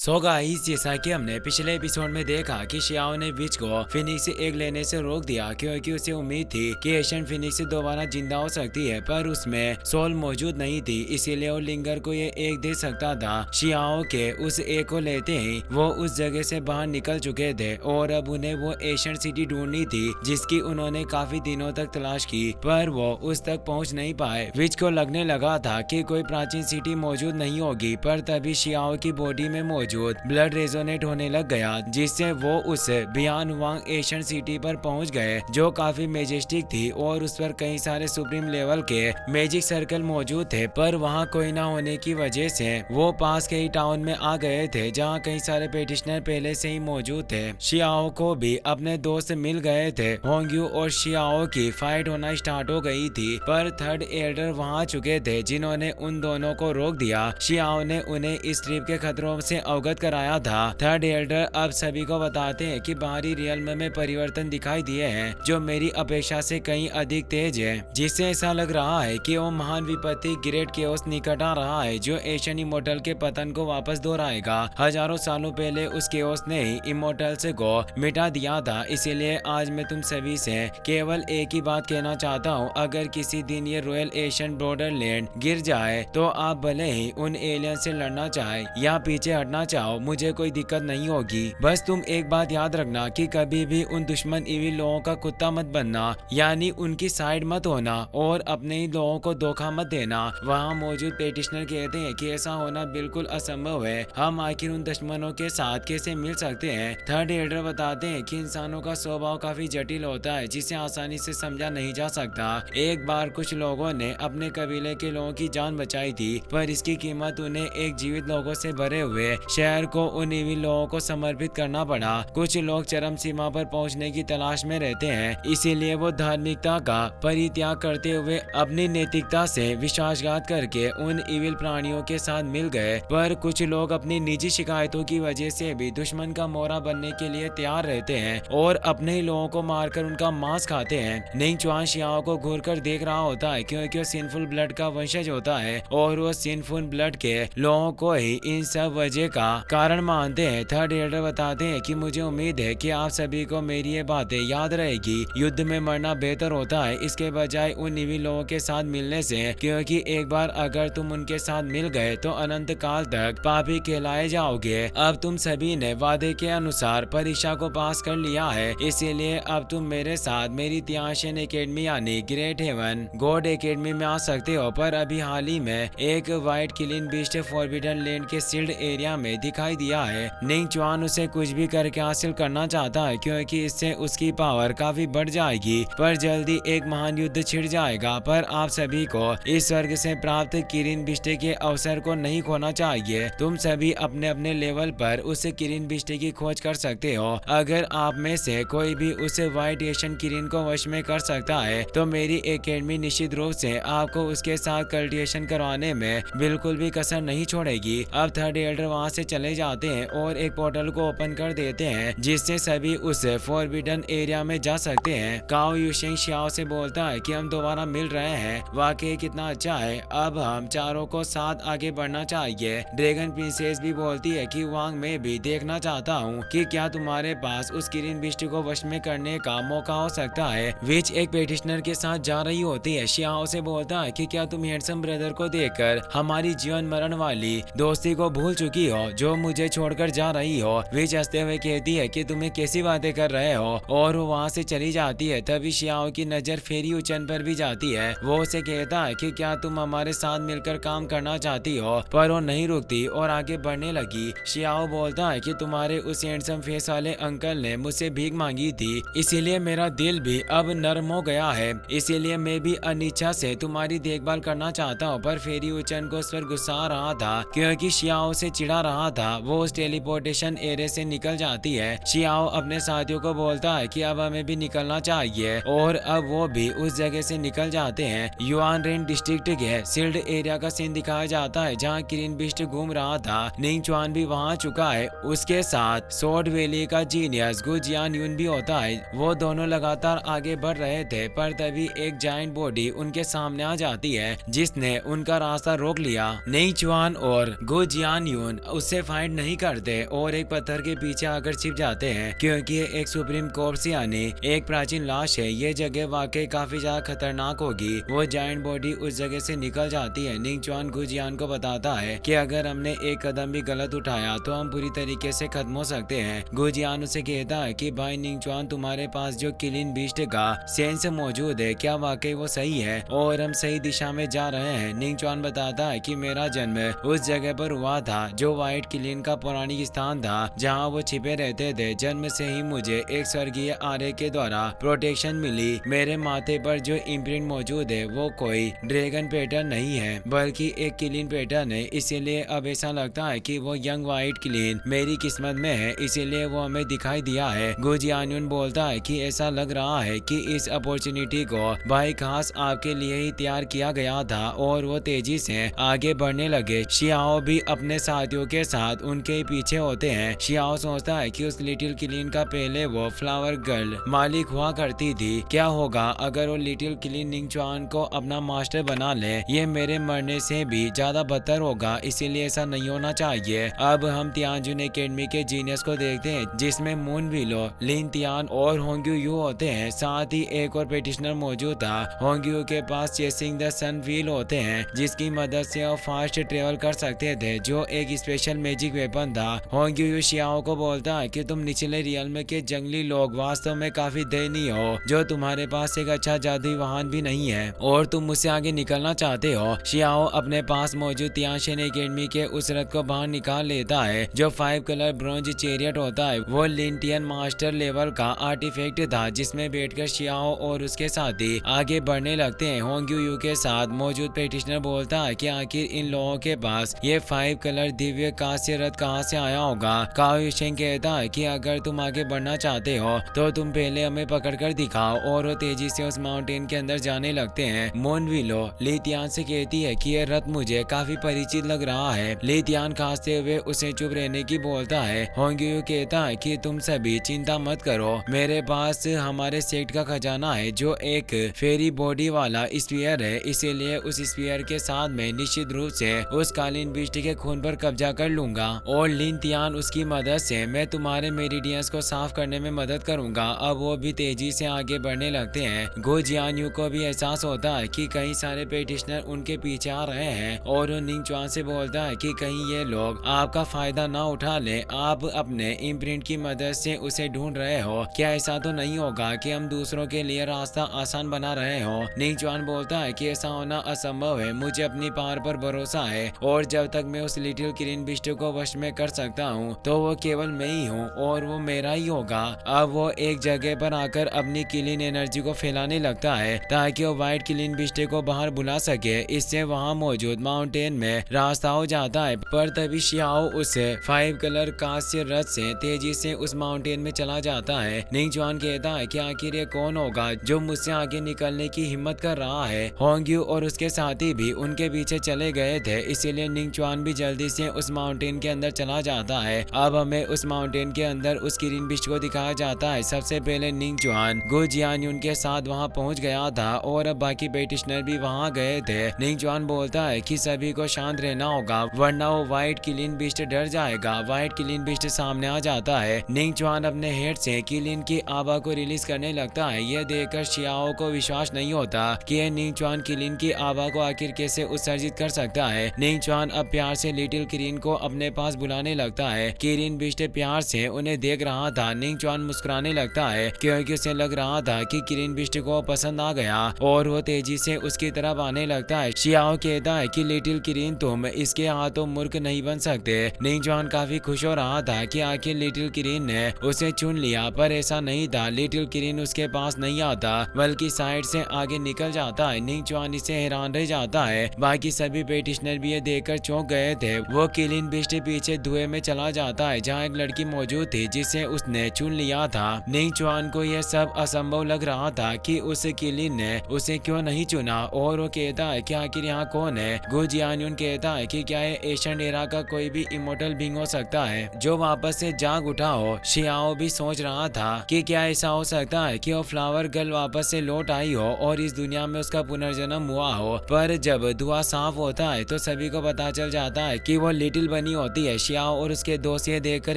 So guys, जैसा कि हमने पिछले एपिसोड में देखा कि शियाओ ने विच को फिनिक्स एग लेने से रोक दिया क्योंकि उसे उम्मीद थी कि एशियन फिनिक्स दोबारा जिंदा हो सकती है, पर उसमें सोल मौजूद नहीं थी, इसीलिए वो लिंगर को ये एग दे सकता था। शियाओ के उस एग को लेते ही वो उस जगह से बाहर निकल चुके थे और अब उन्हें वो एशियन सिटी ढूंढनी थी जिसकी उन्होंने काफी दिनों तक तलाश की, पर वो उस तक पहुंच नहीं पाए। विच को लगने लगा था कि कोई प्राचीन सिटी मौजूद नहीं होगी, पर तभी शियाओ की बॉडी में मौजूद ब्लड रेजोनेट होने लग गया, जिससे वो उस बियान वांग एशियन सिटी पर पहुंच गए जो काफी मेजेस्टिक थी और उस पर कई सारे सुप्रीम लेवल के मैजिक सर्कल मौजूद थे, पर वहां कोई ना होने की वजह से वो पास के ही टाउन में आ गए थे जहां कई सारे पेटिशनर पहले से ही मौजूद थे। शियाओ को भी अपने दोस्त मिल गए थे। होंग्यू और शियाओ की फाइट होना स्टार्ट हो गई थी, पर थर्ड एल्डर वहां आ चुके थे जिन्होंने उन दोनों को रोक दिया। शियाओ ने उन्हें इस ट्रिप के खतरों से अवगत कराया था। थर्ड एल्डर अब सभी को बताते हैं कि बाहरी रियल्म में परिवर्तन दिखाई दिए हैं जो मेरी अपेक्षा से कहीं अधिक तेज है, जिससे ऐसा लग रहा है कि वो महान विपत्ति ग्रेट केओस निकट आ रहा है जो एशियन इमोर्टल के पतन को वापस दोहराएगा। हजारों सालों पहले उस केओस ने ही इमोर्टल्स को मिटा दिया था, इसीलिए आज मैं तुम सभी से केवल एक ही बात कहना चाहता हूँ, अगर किसी दिन ये रॉयल एशियन बॉर्डरलैंड गिर जाए तो आप भले ही उन एलियन से लड़ना चाहे या पीछे हटना चाहो, मुझे कोई दिक्कत नहीं होगी। बस तुम एक बात याद रखना कि कभी भी उन दुश्मन इविल लोगों का कुत्ता मत बनना, यानी उनकी साइड मत होना और अपने ही लोगों को धोखा मत देना। वहाँ मौजूद पेटिशनर कहते हैं कि ऐसा होना बिल्कुल असंभव है, हम आखिर उन दुश्मनों के साथ कैसे मिल सकते हैं। थर्ड एल्डर बताते हैं कि इंसानों का स्वभाव काफी जटिल होता है जिसे आसानी से समझा नहीं जा सकता। एक बार कुछ लोगों ने अपने कबीले के लोगों की जान बचाई थी, पर इसकी कीमत उन्हें एक जीवित लोगों से भरे हुए शहर को उन इविल लोगों को समर्पित करना पड़ा। कुछ लोग चरम सीमा पर पहुंचने की तलाश में रहते हैं, इसीलिए वो धार्मिकता का परित्याग करते हुए अपनी नैतिकता से विश्वासघात करके उन इविल प्राणियों के साथ मिल गए। पर कुछ लोग अपनी निजी शिकायतों की वजह से भी दुश्मन का मोहरा बनने के लिए तैयार रहते हैं और अपने ही लोगों को मारकर उनका मांस खाते हैं। निंग चुआन शियाओ को घूर कर देख रहा होता है क्योंकि वो सिनफुल ब्लड का वंशज होता है और वो सिनफुल ब्लड के लोगों को ही इन सब वजह का कारण मानते हैं। थर्ड एल्डर बताते हैं कि मुझे उम्मीद है कि आप सभी को मेरी ये बातें याद रहेगी। युद्ध में मरना बेहतर होता है इसके बजाय उन इविल लोगों के साथ मिलने से, क्योंकि एक बार अगर तुम उनके साथ मिल गए तो अनंत काल तक पापी कहलाए जाओगे। अब तुम सभी ने वादे के अनुसार परीक्षा को पास कर लिया है, इसीलिए अब तुम मेरे साथ मेरी त्याशन एकेडमी यानी ग्रेट हेवन गॉड एकेडमी में आ सकते हो। पर अभी हाल ही में एक white killing beast forbidden land के सील्ड एरिया में दिखाई दिया है। निंग चुआन उसे कुछ भी करके हासिल करना चाहता है क्योंकि इससे उसकी पावर काफी बढ़ जाएगी, पर जल्दी एक महान युद्ध छिड़ जाएगा। पर आप सभी को इस स्वर्ग से प्राप्त किरिन बिस्टे के अवसर को नहीं खोना चाहिए। तुम सभी अपने अपने लेवल पर उस किरिन बिस्टे की खोज कर सकते हो। अगर आप में से कोई भी उस व्हाइट एशियन किरिन को वश में कर सकता है तो मेरी एकेडमी निश्चित रूप से आपको उसके साथ कल्टिवेशन करवाने में बिल्कुल भी कसर नहीं छोड़ेगी। अब थर्ड एल्डर वहां से चले जाते हैं और एक पोर्टल को ओपन कर देते हैं जिससे सभी उस फॉरबिडन एरिया में जा सकते हैं। काओ यूशेंग शियाओ से बोलता है कि हम दोबारा मिल रहे हैं, वाकई कितना अच्छा है, अब हम चारों को साथ आगे बढ़ना चाहिए। ड्रैगन प्रिंसेस भी बोलती है कि वांग मैं भी देखना चाहता हूँ कि क्या तुम्हारे पास उस किरिन बिस्ट को वश में करने का मौका हो सकता है। विच एक पेटिशनर के साथ जा रही होती है। शियाओ से बोलता है कि क्या तुम हैंडसम ब्रदर को देखकर हमारी जीवन मरण वाली दोस्ती को भूल चुकी हो जो मुझे छोड़कर जा रही हो। विच हंसते हुए कहती है कि तुम्हें कैसी बातें कर रहे हो और वो वहाँ से चली जाती है। तभी शियाओ की नजर फेरी उचन पर भी जाती है। वो उसे कहता है कि क्या तुम हमारे साथ मिलकर काम करना चाहती हो, पर वो नहीं रुकती और आगे बढ़ने लगी। शियाओ बोलता है कि तुम्हारे उस हैंडसम फेस वाले अंकल ने मुझसे भीख मांगी थी, इसीलिए मेरा दिल भी अब नर्म हो गया है, इसीलिए मैं भी अनिच्छा से तुम्हारी देखभाल करना चाहता हूँ। पर फेरी उचन को उस पर गुस्सा आ रहा था क्योंकि शियाओ से चिढ़ा रहा था। वो उस टेलीपोर्टेशन एरिया से निकल जाती है। शियाओ अपने साथियों को बोलता है कि अब हमें भी निकलना चाहिए और अब वो भी उस जगह से निकल जाते हैं। युआन रेन डिस्ट्रिक्ट के सील्ड एरिया का सीन दिखाया जाता है जहाँ किरिन बिस्ट घूम रहा था। निंग चुआन भी वहाँ चुका है, उसके साथ सोर्ड वैली का जीनियस गु जियान यून भी होता है। वो दोनों लगातार आगे बढ़ रहे थे, पर तभी एक जायंट बॉडी उनके सामने आ जाती है जिसने उनका रास्ता रोक लिया। निंग चुआन और गु जियान यून उससे उससे फाइट नहीं करते और एक पत्थर के पीछे आकर छिप जाते हैं, क्योंकि ये एक सुप्रीम कोर्प्स यानी एक प्राचीन लाश है। ये जगह वाकई काफी ज्यादा खतरनाक होगी। वो जायंट बॉडी उस जगह से निकल जाती है। निंग चुआन गुजियान को बताता है कि अगर हमने एक कदम भी गलत उठाया तो हम पूरी तरीके से खत्म हो सकते हैं। गुजियान उसे कहता है कि भाई निंग चुआन, तुम्हारे पास जो किलिन बीस्ट का सेंस मौजूद है, क्या वाकई वो सही है और हम सही दिशा में जा रहे हैं? निंग चुआन बताता है कि मेरा जन्म उस जगह पर हुआ था जो व्हाइट किलिन का पौराणिक स्थान था जहाँ वो छिपे रहते थे। जन्म से ही मुझे एक स्वर्गीय आर्य के द्वारा प्रोटेक्शन मिली। मेरे माथे पर जो इम्प्रिंट मौजूद है वो कोई ड्रैगन पैटर्न नहीं है बल्कि एक किलिन पैटर्न है। इसीलिए अब ऐसा लगता है कि वो यंग व्हाइट किलिन मेरी किस्मत में है, इसीलिए वो हमें दिखाई दिया है। गुजियान बोलता है कि ऐसा लग रहा है कि इस अपॉर्चुनिटी को भाई खास आपके लिए ही तैयार किया गया था। और वो तेजी से आगे बढ़ने लगे। शियाओ भी अपने साथियों के साथ उनके पीछे होते हैं। शियाओ सोचता है कि उस लिटिल किलिन का पहले वो फ्लावर गर्ल मालिक हुआ करती थी। क्या होगा अगर वो लिटिल किलिन निंग चुआन को अपना मास्टर बना ले? ये मेरे मरने से भी ज्यादा बदतर होगा, इसीलिए ऐसा नहीं होना चाहिए। अब हम तियानजुन एकेडमी के जीनियस को देखते हैं जिसमें मून विलो, लिन तियान और होंग्यू यू होते हैं। साथ ही एक और पेटिशनर मौजूद था। होंग्यू के पास चेसिंग द सन व्हील होते हैं जिसकी मदद से वो फास्ट ट्रेवल कर सकते थे, जो एक स्पेशल मैजिक वेपन था। होंग्यू शियाओ को बोलता है कि तुम निचले रियल्म के जंगली लोग वास्तव में काफी दयनीय हो, जो तुम्हारे पास एक अच्छा जादुई वाहन भी नहीं है और तुम मुझसे आगे निकलना चाहते हो। शियाओ अपने पास मौजूद तियानजुन एकेडमी के उस रथ को बाहर निकाल लेता है जो 5 कलर ब्रॉन्ज चेरियट होता है। वो लिंटियन मास्टर लेवल का आर्टिफैक्ट था जिसमें बैठकर शियाओ और उसके साथी आगे बढ़ने लगते हैं। होंग्यू यू के साथ मौजूद पेटिशनर बोलता है कि आखिर इन लोगों के पास ये 5 कलर दिव्य कांस्य रथ कहाँ से आया होगा। काओ युशेंग कहता है कि अगर तुम आगे बढ़ना चाहते हो तो तुम पहले हमें पकड़कर दिखाओ, और वो तेजी से उस माउंटेन के अंदर जाने लगते हैं। मोन विलो ली तियान से कहती है कि यह रथ मुझे काफी परिचित लग रहा है। ली तियान खांसते हुए उसे चुप रहने की बोलता है। होंग्यू कहता है कि तुम सभी चिंता मत करो, मेरे पास हमारे सेक्ट का खजाना है जो एक फेरी बॉडी वाला स्पीयर है, इसीलिए उस स्पीयर के साथ मैं निश्चित रूप से उस कालीन बीस्ट के खून पर कब्जा कर लूंगा और लिन तियान उसकी मदद से मैं तुम्हारे मेरिडियंस को साफ करने में मदद करूंगा। अब वो भी तेजी से आगे बढ़ने लगते हैं। गो जियान्यू को भी एहसास होता है कि कई सारे पेटिशनर उनके पीछे आ रहे हैं और वो निंग चुआन से बोलता है कि कहीं ये लोग आपका फायदा ना उठा ले। आप अपने इम्प्रिंट की मदद से उसे ढूंढ रहे हो, क्या ऐसा तो नहीं होगा कि हम दूसरों के लिए रास्ता आसान बना रहे हो? निंग चुआन बोलता है कि ऐसा होना असंभव है, मुझे अपनी पावर पर भरोसा है और जब तक मैं उस लिटिल किलिन बीस्ट को वश में कर सकता हूँ तो वो केवल मैं ही हूँ और वो मेरा ही होगा। अब वो एक जगह पर आकर अपनी किलिन एनर्जी को फैलाने लगता है ताकि वो व्हाइट किलिन बीस्ट को बाहर बुला सके। इससे वहाँ मौजूद माउंटेन में रास्ता हो जाता है, पर तभी शियाओ उसे 5 कलर कांस्य रथ से तेजी से उस माउंटेन में चला जाता है। निंग चुआन कहता है कि आखिर ये कौन होगा जो मुझसे आगे निकलने की हिम्मत कर रहा है। होंग्यू और उसके साथी भी उनके पीछे चले गए थे, इसीलिए निंग चुआन भी जल्दी से उस माउंटेन के अंदर चला जाता है। अब हमें उस माउंटेन के अंदर उस किलिन बीस्ट को दिखाया जाता है। सबसे पहले निंग चुआन गो जियान्यून के साथ वहां पहुंच गया था और अब बाकी पेटिशनर भी वहां गए थे। निंग चुआन बोलता है कि सभी को शांत रहना होगा वरना वो व्हाइट किलिन बीस्ट डर जाएगा। व्हाइट किलिन बीस्ट सामने आ जाता है। निंग चुआन अपने हेड से किलिन की आभा को रिलीज करने लगता है। यह देखकर शियाओ को विश्वास नहीं होता कि यह निंग चुआन किलिन की आभा को आखिर कैसे उत्सर्जित कर सकता है। निंग चुआन अब प्यार से लिटिल किलिन को अपने पास बुलाने लगता है। किलिन बीस्ट प्यार से उन्हें देख रहा था। निंग चुआन मुस्कुराने लगता है क्योंकि उसे लग रहा था कि किलिन बीस्ट को पसंद आ गया और वो तेजी से उसकी तरफ आने लगता है। शियाओ कहता है कि लिटिल किलिन तुम इसके हाथों मूर्ख नहीं बन सकते। निंग चुआन काफी खुश हो रहा था कि आखिर लिटिल किलिन ने उसे चुन लिया, पर ऐसा नहीं था। लिटिल किलिन उसके पास नहीं आता बल्कि साइड से आगे निकल जाता है। निंग चुआन इससे हैरान रह जाता है। बाकी सभी पेटिशनर भी ये देखकर चौंक गए थे। वो किलिन बीस्ट पीछे धुएं में चला जाता है जहाँ एक लड़की मौजूद थी जिसे उसने चुन लिया था। निंग चुआन को यह सब असंभव लग रहा था कि उस किलिन ने उसे क्यों नहीं चुना और वो कहता है कि आखिर यहाँ कौन है। गो जियान्यून कहता है कि क्या ये एशियन एरा का कोई भी इमोर्टल बीइंग हो सकता है जो वापस से जाग उठा हो। शियाओ भी सोच रहा था कि क्या ऐसा हो सकता है कि वो फ्लावर गर्ल वापस से लौट आई हो और इस दुनिया में उसका पुनर्जन्म हुआ हो। पर जब धुआं साफ होता है तो सभी को पता चल जाता है कि वो लिटिल बनी बनी होती है। शियाओ और उसके दोस्त ये देखकर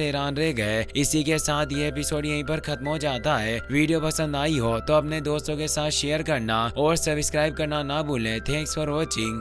हैरान रह गए। इसी के साथ ये एपिसोड यहीं पर खत्म हो जाता है। वीडियो पसंद आई हो तो अपने दोस्तों के साथ शेयर करना और सब्सक्राइब करना ना भूलें। Thanks for watching.